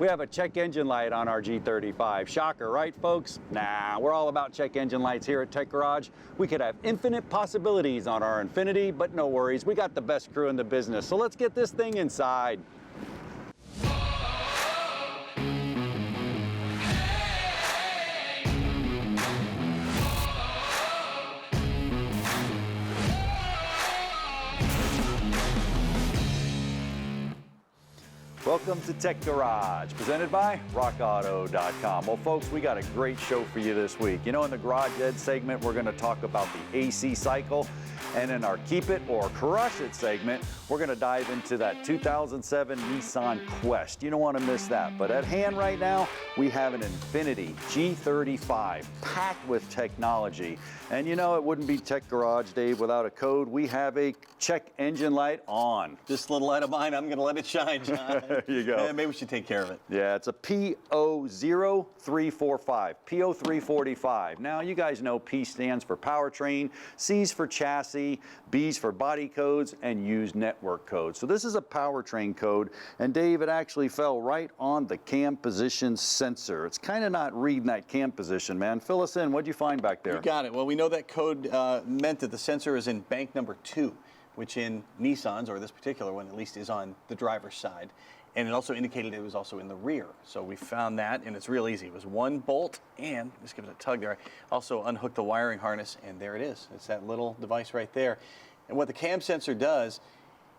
We have a check engine light on our G35. Shocker, right folks? Nah, we're all about check engine lights here at Tech Garage. We could have infinite possibilities on our Infinity, but no worries, we got the best crew in the business. So let's get this thing inside. Welcome to Tech Garage, presented by RockAuto.com. Well, folks, we got a great show for you this week. You know, in the Garage Ed segment, we're going to talk about the AC cycle. And in our Keep It or Crush It segment, we're going to dive into that 2007 Nissan Quest. You don't want to miss that. But at hand right now, we have an Infinity G35 packed with technology. And you know, it wouldn't be Tech Garage, Dave, without a code. We have a check engine light on. This little light of mine, I'm going to let it shine, John. There you go. Yeah, maybe we should take care of it. Yeah, it's a P0345, P0345. Now, you guys know P stands for powertrain, C's for chassis, B's for body codes, and U's network codes. So this is a powertrain code, and Dave, it actually fell right on the cam position sensor. It's kind of not reading that cam position, man. Fill us in. What'd you find back there? You got it. Well, we know that code meant that the sensor is in bank number 2, which in Nissans, or this particular one at least, is on the driver's side. And it also indicated it was also in the rear. So we found that, and it's real easy. It was one bolt, and just give it a tug there. I also unhooked the wiring harness, and there it is. It's that little device right there. And what the cam sensor does,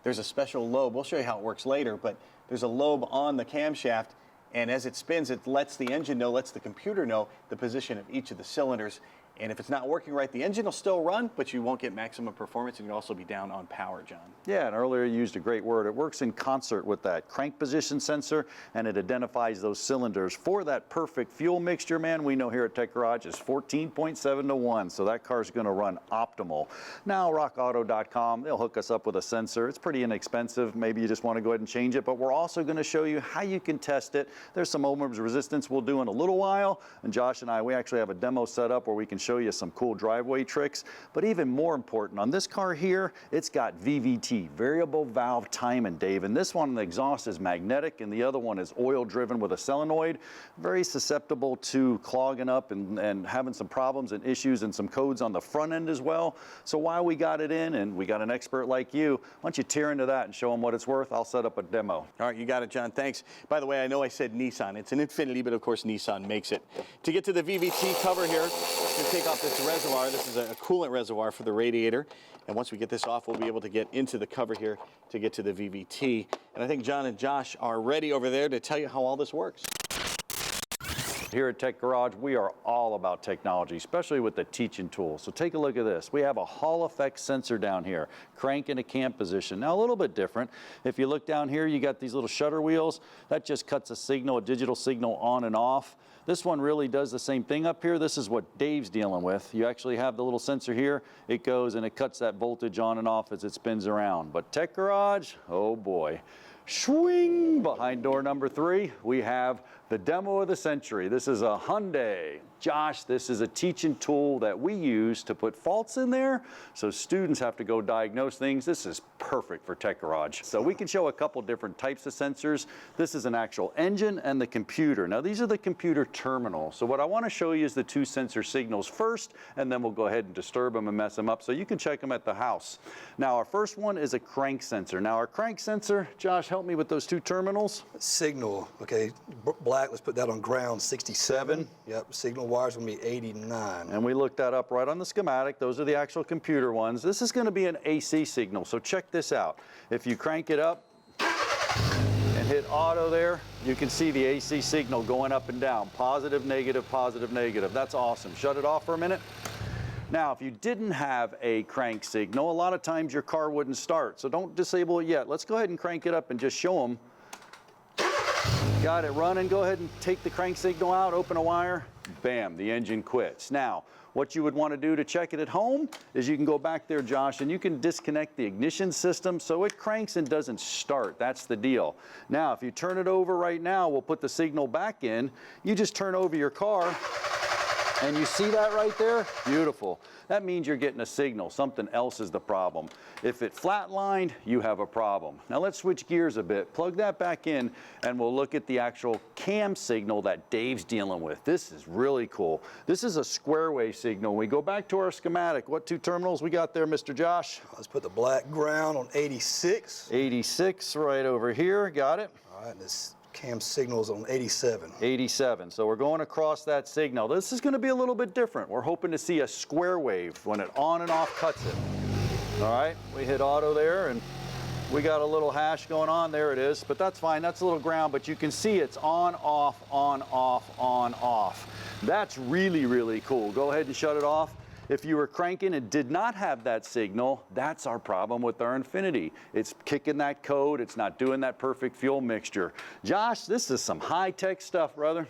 there's a special lobe. We'll show you how it works later, but there's a lobe on the camshaft, and as it spins, it lets the engine know, lets the computer know the position of each of the cylinders. And if it's not working right, the engine will still run, but you won't get maximum performance, and you'll also be down on power, John. Yeah, and earlier you used a great word. It works in concert with that crank position sensor, and it identifies those cylinders for that perfect fuel mixture, man. We know here at Tech Garage is 14.7 to 1, so that car's going to run optimal. Now, RockAuto.com, they'll hook us up with a sensor. It's pretty inexpensive. Maybe you just want to go ahead and change it, but we're also going to show you how you can test it. There's some ohms resistance we'll do in a little while, and Josh and I, we actually have a demo set up where we can show you some cool driveway tricks. But even more important, on this car here, it's got VVT, variable valve timing, Dave. And this one, the exhaust is magnetic, and the other one is oil driven with a solenoid. Very susceptible to clogging up and having some problems and issues, and some codes on the front end as well. So while we got it in, and we got an expert like you, why don't you tear into that and show them what it's worth? I'll set up a demo. All right, you got it, John. Thanks. By the way, I know I said Nissan. It's an Infinity, but of course Nissan makes it. To get to the VVT cover here, to take off this reservoir. This is a coolant reservoir for the radiator. And once we get this off, we'll be able to get into the cover here to get to the VVT. And I think John and Josh are ready over there to tell you how all this works. Here at Tech Garage, we are all about technology, especially with the teaching tools. So take a look at this. We have a Hall effect sensor down here, crank in a cam position. Now a little bit different. If you look down here, you got these little shutter wheels. That just cuts a signal, a digital signal on and off. This one really does the same thing up here. This is what Dave's dealing with. You actually have the little sensor here. It goes and it cuts that voltage on and off as it spins around. But Tech Garage, oh boy. Swing! Behind door number 3, we have the demo of the century. This is a Hyundai. Josh, this is a teaching tool that we use to put faults in there so students have to go diagnose things. This is perfect for Tech Garage. So we can show a couple different types of sensors. This is an actual engine and the computer. Now these are the computer terminals. So what I want to show you is the 2 sensor signals first, and then we'll go ahead and disturb them and mess them up so you can check them at the house. Now our first one is a crank sensor. Now our crank sensor, Josh, help me with those 2 terminals. Signal, okay, black, let's put that on ground 67. Yep, signal wire's gonna be 89. And we looked that up right on the schematic. Those are the actual computer ones. This is gonna be an AC signal, so check this out. If you crank it up and hit auto there, you can see the AC signal going up and down. Positive, negative, positive, negative. That's awesome. Shut it off for a minute. Now, if you didn't have a crank signal, a lot of times your car wouldn't start, so don't disable it yet. Let's go ahead and crank it up and just show them. Got it running. Go ahead and take the crank signal out, open a wire, bam, the engine quits. Now, what you would want to do to check it at home is you can go back there, Josh, and you can disconnect the ignition system so it cranks and doesn't start. That's the deal. Now, if you turn it over right now, we'll put the signal back in. You just turn over your car, And you see that right there? Beautiful. That means you're getting a signal. Something else is the problem. If it flatlined, you have a problem. Now let's switch gears a bit. Plug that back in and we'll look at the actual cam signal that Dave's dealing with. This is really cool. This is a square wave signal. We go back to our schematic. What two terminals we got there, Mr. Josh? Let's put the black ground on 86. 86 right over here. Got it? All right, and this cam signal's on 87. 87. So we're going across that signal. This is going to be a little bit different. We're hoping to see a square wave when it on and off cuts it. All right, we hit auto there and we got a little hash going on. There it is, but that's fine. That's a little ground, but you can see it's on, off, on, off, on, off. That's really, really cool. Go ahead and shut it off. If you were cranking and did not have that signal, that's our problem with our Infinity. It's kicking that code. It's not doing that perfect fuel mixture. Josh, this is some high-tech stuff, brother.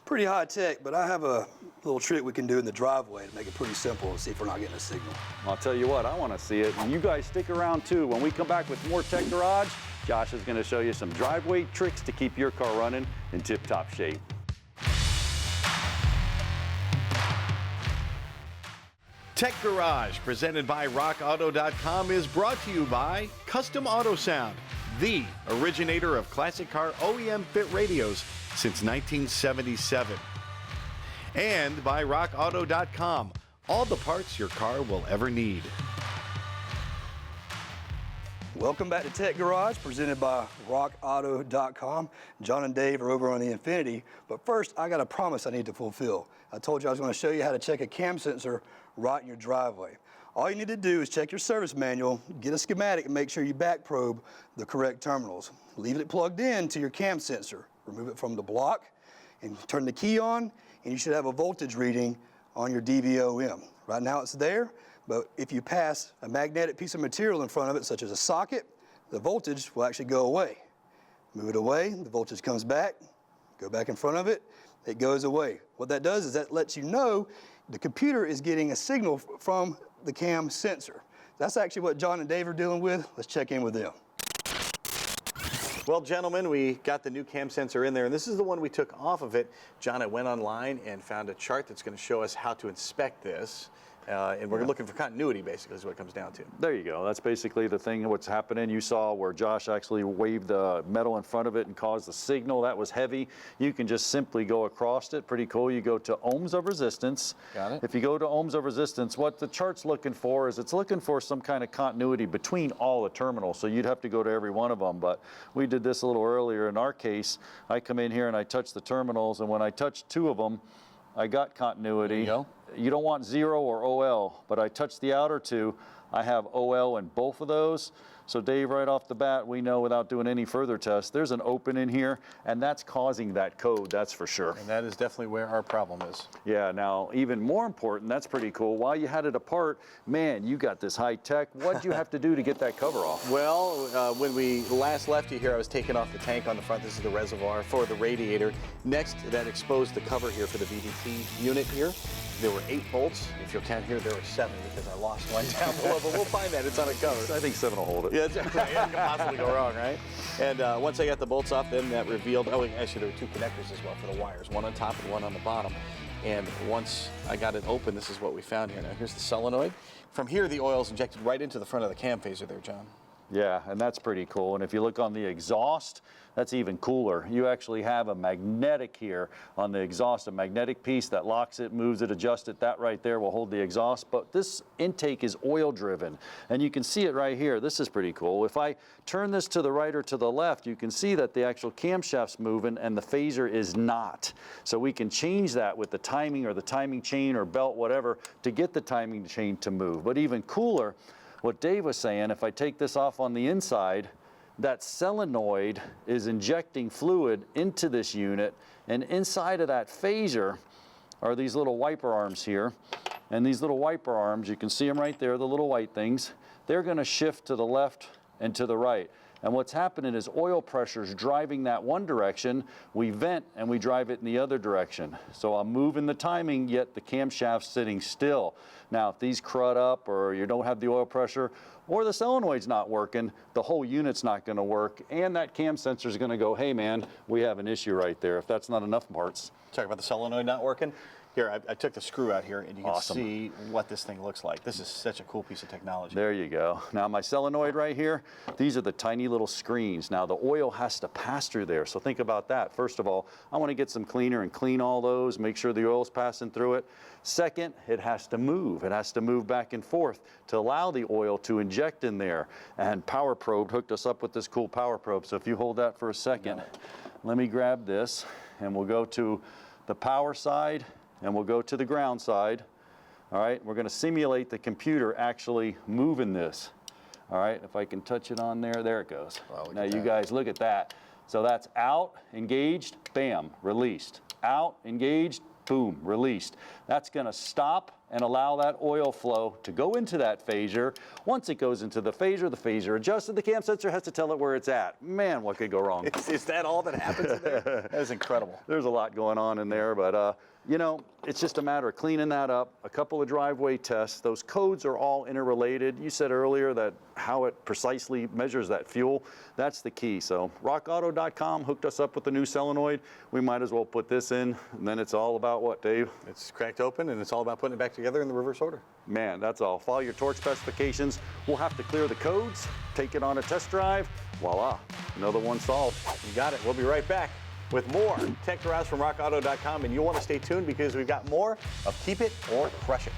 Pretty high tech, but I have a little trick we can do in the driveway to make it pretty simple and see if we're not getting a signal. I'll tell you what, I want to see it. And you guys stick around too. When we come back with more Tech Garage, Josh is going to show you some driveway tricks to keep your car running in tip-top shape. Tech Garage, presented by RockAuto.com, is brought to you by Custom Auto Sound, the originator of classic car OEM fit radios since 1977. And by RockAuto.com, all the parts your car will ever need. Welcome back to Tech Garage, presented by RockAuto.com. John and Dave are over on the Infinity, but first I got a promise I need to fulfill. I told you I was going to show you how to check a cam sensor right in your driveway. All you need to do is check your service manual, get a schematic, and make sure you back probe the correct terminals. Leave it plugged in to your cam sensor. Remove it from the block and turn the key on, and you should have a voltage reading on your DVOM. Right now it's there, but if you pass a magnetic piece of material in front of it, such as a socket, the voltage will actually go away. Move it away, the voltage comes back, go back in front of it, it goes away. What that does is that lets you know the computer is getting a signal from the cam sensor. That's actually what John and Dave are dealing with. Let's check in with them. Well, gentlemen, we got the new cam sensor in there, and this is the one we took off of it. John, I went online and found a chart that's going to show us how to inspect this. And we're looking for continuity, basically, is what it comes down to. There you go. That's basically the thing, what's happening. You saw where Josh actually waved the metal in front of it and caused the signal. That was heavy. You can just simply go across it. Pretty cool. You go to ohms of resistance. Got it. If you go to ohms of resistance, what the chart's looking for is it's looking for some kind of continuity between all the terminals. So you'd have to go to every one of them. But we did this a little earlier. In our case, I come in here and I touch the terminals. And when I touch two of them, I got continuity. There you go. You don't want 0 or OL, but I touched the outer two. I have OL in both of those. So Dave, right off the bat, we know without doing any further tests, there's an open in here, and that's causing that code, that's for sure. And that is definitely where our problem is. Yeah, now, even more important, that's pretty cool. While you had it apart, man, you got this high tech. What'd you have to do to get that cover off? Well, when we last left you here, I was taking off the tank on the front. This is the reservoir for the radiator. Next, that exposed the cover here for the VDT unit here. There were 8 bolts. If you'll count here, there were 7 because I lost one down below, but we'll find that. It's on a cover. I think 7 will hold it. Yeah, that's right. It could possibly go wrong, right? And once I got the bolts off, then that revealed, oh, actually there were 2 connectors as well for the wires, one on top and one on the bottom. And once I got it open, this is what we found here. Now, here's the solenoid. From here, the oil's injected right into the front of the cam phaser there, John. Yeah, and that's pretty cool. And if you look on the exhaust, that's even cooler. You actually have a magnetic here on the exhaust, a magnetic piece that locks it, moves it, adjusts it. That right there will hold the exhaust. But this intake is oil driven, and you can see it right here. This is pretty cool. If I turn this to the right or to the left, you can see that the actual camshaft's moving and the phaser is not. So we can change that with the timing or the timing chain or belt, whatever, to get the timing chain to move. But even cooler, what Dave was saying, if I take this off on the inside, that solenoid is injecting fluid into this unit, and inside of that phaser are these little wiper arms here. And these little wiper arms, you can see them right there, the little white things, they're going to shift to the left and to the right. And what's happening is oil pressure is driving that one direction. We vent and we drive it in the other direction. So I'm moving the timing, yet the camshaft's sitting still. Now, if these crud up or you don't have the oil pressure or the solenoid's not working, the whole unit's not going to work. And that cam sensor is going to go, hey, man, we have an issue right there, if that's not enough parts. Talk about the solenoid not working. Here, I took the screw out here, and you can Awesome. see what this thing looks like. This is such a cool piece of technology. There you go. Now my solenoid right here, these are the tiny little screens. Now the oil has to pass through there, so think about that. First of all, I want to get some cleaner and clean all those, make sure the oil's passing through it. Second, it has to move. It has to move back and forth to allow the oil to inject in there. And Power Probe hooked us up with this cool Power Probe. So if you hold that for a second, let me grab this, and we'll go to the power side, and we'll go to the ground side. All right, we're going to simulate the computer actually moving this. All right, if I can touch it on there, there it goes. Wow, look now at you that. guys look at that. So that's out, engaged, bam, released. Out, engaged, boom, released. That's going to stop and allow that oil flow to go into that phaser. Once it goes into the phaser adjusted, the cam sensor has to tell it where it's at. Man, what could go wrong? Is that all that happens in there? That is incredible. There's a lot going on in there, but you know, it's just a matter of cleaning that up, a couple of driveway tests. Those codes are all interrelated. You said earlier that how it precisely measures that fuel, that's the key. So rockauto.com hooked us up with the new solenoid. We might as well put this in, and then it's all about what, Dave? It's cracked open, and it's all about putting it back together in the reverse order. Man, that's all. Follow your torque specifications. We'll have to clear the codes, take it on a test drive. Voila, another one solved. You got it. We'll be right back with more Tech Garage from rockauto.com, and you'll want to stay tuned because we've got more of Keep It or Crush It.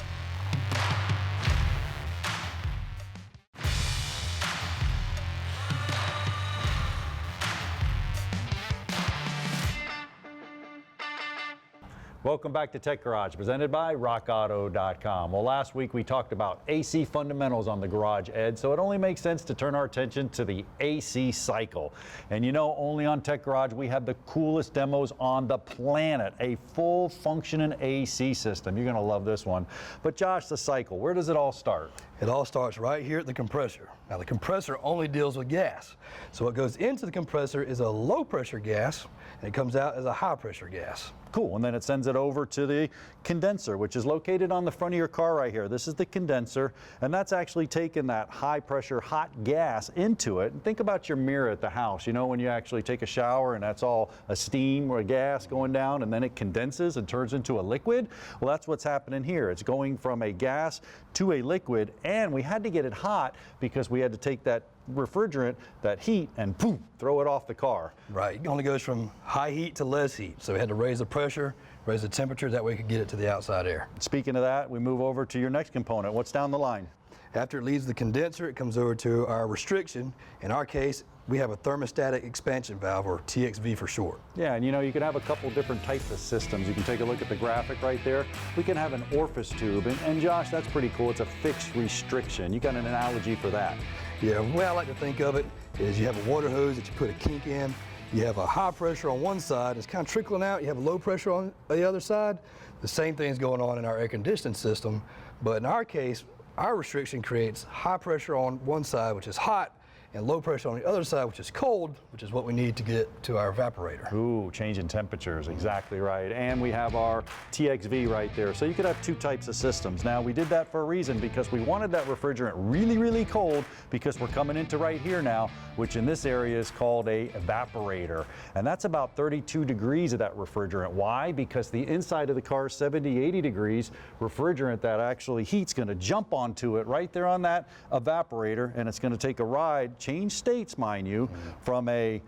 Welcome back to Tech Garage, presented by rockauto.com. Well, last week we talked about AC fundamentals on the Garage Ed, so it only makes sense to turn our attention to the AC cycle. And you know, only on Tech Garage we have the coolest demos on the planet, a full functioning AC system. You're going to love this one. But Josh, the cycle, where does it all start? It all starts right here at the compressor. Now the compressor only deals with gas. So what goes into the compressor is a low pressure gas, and it comes out as a high pressure gas. Cool, and then it sends it over to the condenser, which is located on the front of your car right here. This is the condenser, and that's actually taking that high pressure hot gas into it. And think about your mirror at the house. You know, when you actually take a shower and that's all a steam or a gas going down, and then it condenses and turns into a liquid? Well, that's what's happening here. It's going from a gas to a liquid, and we had to get it hot because we had to take that refrigerant, that heat, and boom, throw it off the car. Right, it only goes from high heat to less heat. So we had to raise the pressure, raise the temperature, that way we could get it to the outside air. Speaking of that, we move over to your next component. What's down the line? After it leaves the condenser, it comes over to our restriction. In our case, we have a thermostatic expansion valve, or TXV for short. Yeah, and you know, you can have a couple different types of systems. You can take a look at the graphic right there. We can have an orifice tube, and Josh, that's pretty cool. It's a fixed restriction. You got an analogy for that? Yeah, the way I like to think of it is you have a water hose that you put a kink in. You have a high pressure on one side, it's kind of trickling out. You have a low pressure on the other side. The same thing's going on in our air conditioning system, but in our case, our restriction creates high pressure on one side, which is hot, and low pressure on the other side, which is cold, which is what we need to get to our evaporator. Ooh, changing temperatures, exactly right. And we have our TXV right there. So you could have two types of systems. Now, we did that for a reason, because we wanted that refrigerant really, really cold, because we're coming into right here now, which in this area is called a evaporator. And that's about 32 degrees of that refrigerant. Why? Because the inside of the car is 70, 80 degrees. Refrigerant that actually heat's gonna jump onto it right there on that evaporator, and it's gonna take a ride, change states, mind you, from a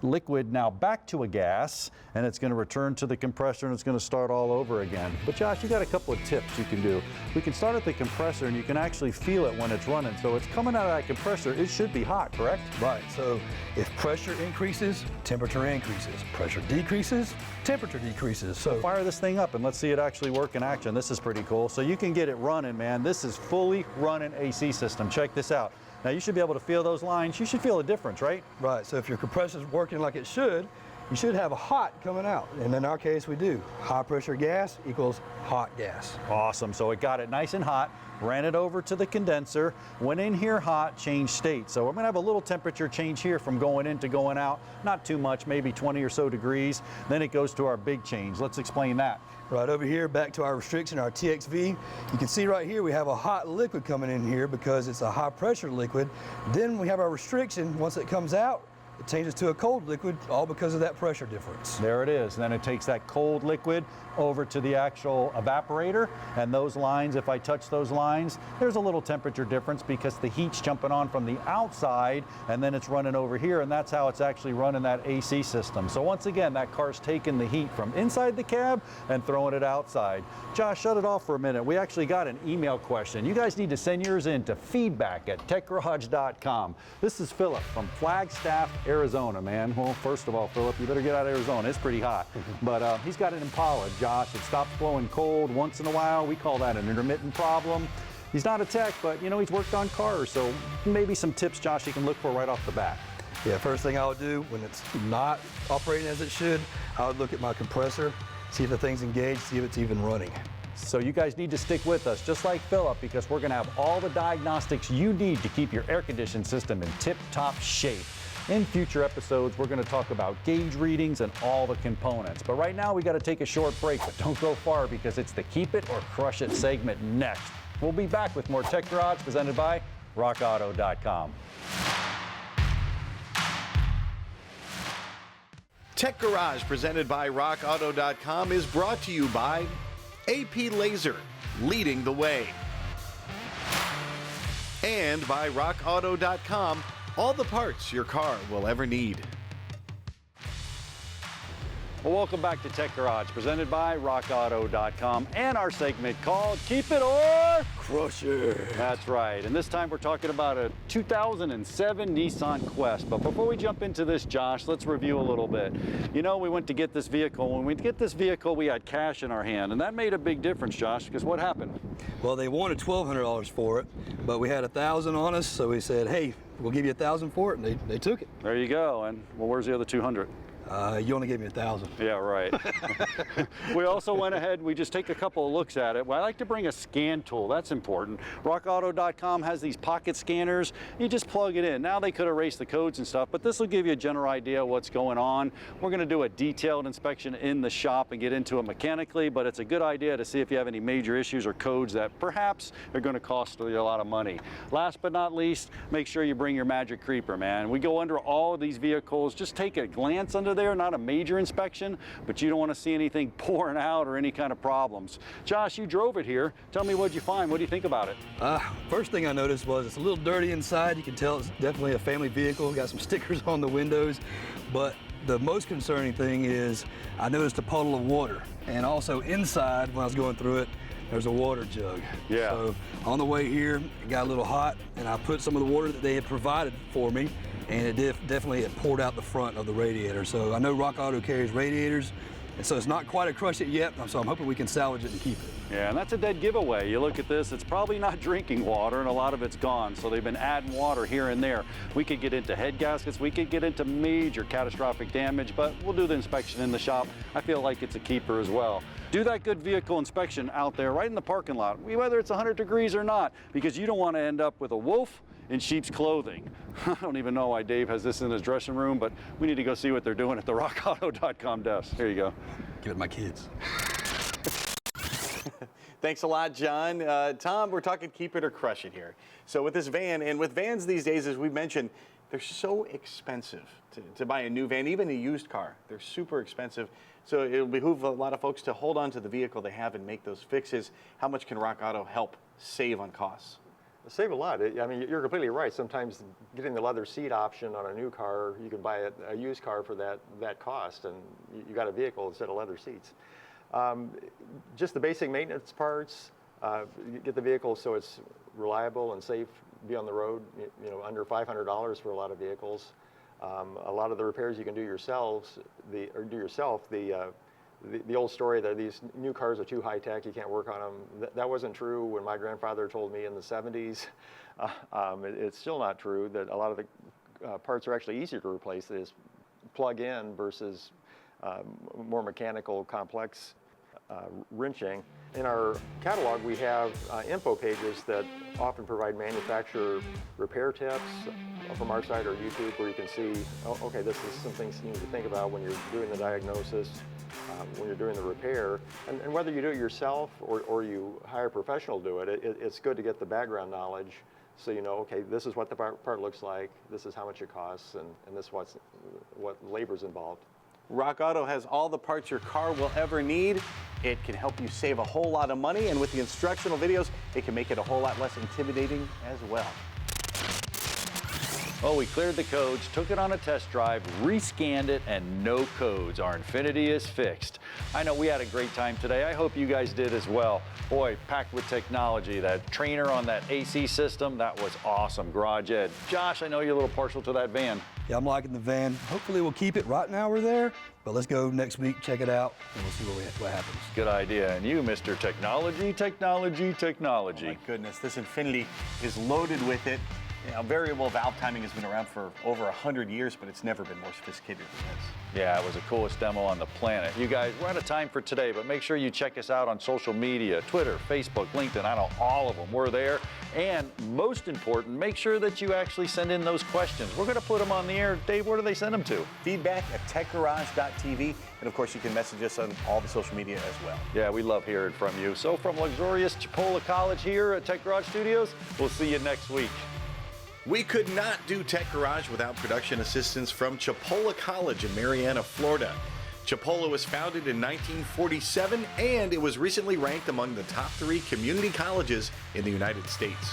liquid now back to a gas, and it's going to return to the compressor, and it's going to start all over again. But Josh, you got a couple of tips you can do. We can start at the compressor, and you can actually feel it when it's running. So it's coming out of that compressor, it should be hot, correct? Right, so if pressure increases, temperature increases. Pressure decreases, temperature decreases. So Fire this thing up and let's see it actually work in action. This is pretty cool. So you can get it running, man. This is fully running AC system. Check this out. Now you should be able to feel those lines. You should feel a difference, right? right, so if your compressor's working like it should, you should have a hot coming out. And in our case, we do. High pressure gas equals hot gas. Awesome. So it got it nice and hot, ran it over to the condenser, went in here hot, changed state. So I'm going to have a little temperature change here from going in to going out. Not too much, maybe 20 or so degrees. Then it goes to our big change. Let's explain that. Right over here, back to our restriction, our TXV. You can see right here we have a hot liquid coming in here because it's a high pressure liquid. Then we have our restriction. Once it comes out, it changes to a cold liquid, all because of that pressure difference. There it is. And then it takes that cold liquid over to the actual evaporator, and those lines, if I touch those lines, there's a little temperature difference because the heat's jumping on from the outside and then it's running over here, and that's how it's actually running that AC system. So once again, that car's taking the heat from inside the cab and throwing it outside. Josh, shut it off for a minute. We actually got an email question. You guys need to send yours in to feedback@techgarage.com. This is Philip from Flagstaff, Arizona, man. Well, first of all, Philip, you better get out of Arizona. It's pretty hot. But he's got an Impala, Josh. It stops blowing cold once in a while. We call that an intermittent problem. He's not a tech, but you know, he's worked on cars, so maybe some tips, Josh, you can look for right off the bat. Yeah, first thing I would do when it's not operating as it should, I would look at my compressor, see if the thing's engaged, see if it's even running. So you guys need to stick with us, just like Philip, because we're gonna have all the diagnostics you need to keep your air conditioning system in tip-top shape. In future episodes, we're going to talk about gauge readings and all the components. But right now, we got to take a short break, but don't go far because it's the Keep It or Crush It segment next. We'll be back with more Tech Garage presented by RockAuto.com. Tech Garage presented by RockAuto.com is brought to you by AP Laser, leading the way. And by RockAuto.com, all the parts your car will ever need. Well, welcome back to Tech Garage, presented by RockAuto.com, and our segment called Keep It or Crush It. That's right, and this time we're talking about a 2007 Nissan Quest. But before we jump into this, Josh, let's review a little bit. You know, we went to get this vehicle. When we get this vehicle, we had cash in our hand, and that made a big difference, Josh, because what happened? Well, they wanted $1,200 for it, but we had $1,000 on us, so we said, hey, we'll give you $1,000 for it, and they took it. There you go, and well, where's the other 200? You only gave me $1,000. Yeah, right. We also went ahead, we just take a couple of looks at it. Well, I like to bring a scan tool, that's important. RockAuto.com has these pocket scanners. You just plug it in. Now they could erase the codes and stuff, but this will give you a general idea of what's going on. We're gonna do a detailed inspection in the shop and get into it mechanically, but it's a good idea to see if you have any major issues or codes that perhaps are gonna cost you a lot of money. Last but not least, make sure you bring your Magic Creeper, man. We go under all of these vehicles, just take a glance under there, not a major inspection, but you don't want to see anything pouring out or any kind of problems. Josh, you drove it here. Tell me, what'd you find? What do you think about it? First thing I noticed was it's a little dirty inside. You can tell it's definitely a family vehicle. Got some stickers on the windows, but the most concerning thing is I noticed a puddle of water, and also inside when I was going through it, there's a water jug. Yeah. So on the way here, it got a little hot, and I put some of the water that they had provided for me, and it definitely it poured out the front of the radiator. So I know Rock Auto carries radiators, and so it's not quite a crush it yet, so I'm hoping we can salvage it and keep it. Yeah, and that's a dead giveaway. You look at this, it's probably not drinking water, and a lot of it's gone. So they've been adding water here and there. We could get into head gaskets, we could get into major catastrophic damage, but we'll do the inspection in the shop. I feel like it's a keeper as well. Do that good vehicle inspection out there, right in the parking lot, whether it's 100 degrees or not, because you don't want to end up with a wolf in sheep's clothing. I don't even know why Dave has this in his dressing room, but we need to go see what they're doing at the RockAuto.com desk. Here you go. Give it to my kids. Thanks a lot, John. Tom, we're talking keep it or crush it here. So with this van, and with vans these days, as we mentioned, they're so expensive to buy a new van, even a used car. They're super expensive. So it'll behoove a lot of folks to hold on to the vehicle they have and make those fixes. How much can Rock Auto help save on costs? Save a lot. I mean, you're completely right. Sometimes getting the leather seat option on a new car, you can buy a used car for that cost, and you got a vehicle instead of leather seats. Just the basic maintenance parts, get the vehicle so it's reliable and safe, be on the road, you know, under $500 for a lot of vehicles. A lot of the repairs you can do yourself, the old story that these new cars are too high-tech, you can't work on them, that wasn't true when my grandfather told me in the 70s. It's still not true that a lot of the parts are actually easier to replace. They just plug in versus more mechanical, complex wrenching. In our catalog, we have info pages that often provide manufacturer repair tips from our site or YouTube, where you can see, oh, okay, this is some things you need to think about when you're doing the diagnosis, when you're doing the repair. And whether you do it yourself or you hire a professional to do it, it's good to get the background knowledge so you know, okay, this is what the part looks like, this is how much it costs, and this is what labor's involved. Rock Auto has all the parts your car will ever need. It can help you save a whole lot of money, and with the instructional videos, it can make it a whole lot less intimidating as well. Well, we cleared the codes, took it on a test drive, rescanned it, and no codes. Our Infiniti is fixed. I know we had a great time today. I hope you guys did as well. Boy, packed with technology. That trainer on that AC system, that was awesome. Garage Ed. Josh, I know you're a little partial to that van. Yeah, I'm liking the van. Hopefully we'll keep it. Right now we're there, but let's go next week, check it out, and we'll see what happens. Good idea. And you, Mr. Technology, technology, technology. Oh my goodness, this Infiniti is loaded with it. You know, variable valve timing has been around for over 100 years, but it's never been more sophisticated than this. Yeah, it was the coolest demo on the planet. You guys, we're out of time for today, but make sure you check us out on social media, Twitter, Facebook, LinkedIn. I know all of them. We're there. And most important, make sure that you actually send in those questions. We're going to put them on the air. Dave, where do they send them to? Feedback@techgarage.tv. And of course, you can message us on all the social media as well. Yeah, we love hearing from you. So from luxurious Chipola College here at Tech Garage Studios, we'll see you next week. We could not do Tech Garage without production assistance from Chipola College in Marianna, Florida. Chipola was founded in 1947, and it was recently ranked among the top 3 community colleges in the United States.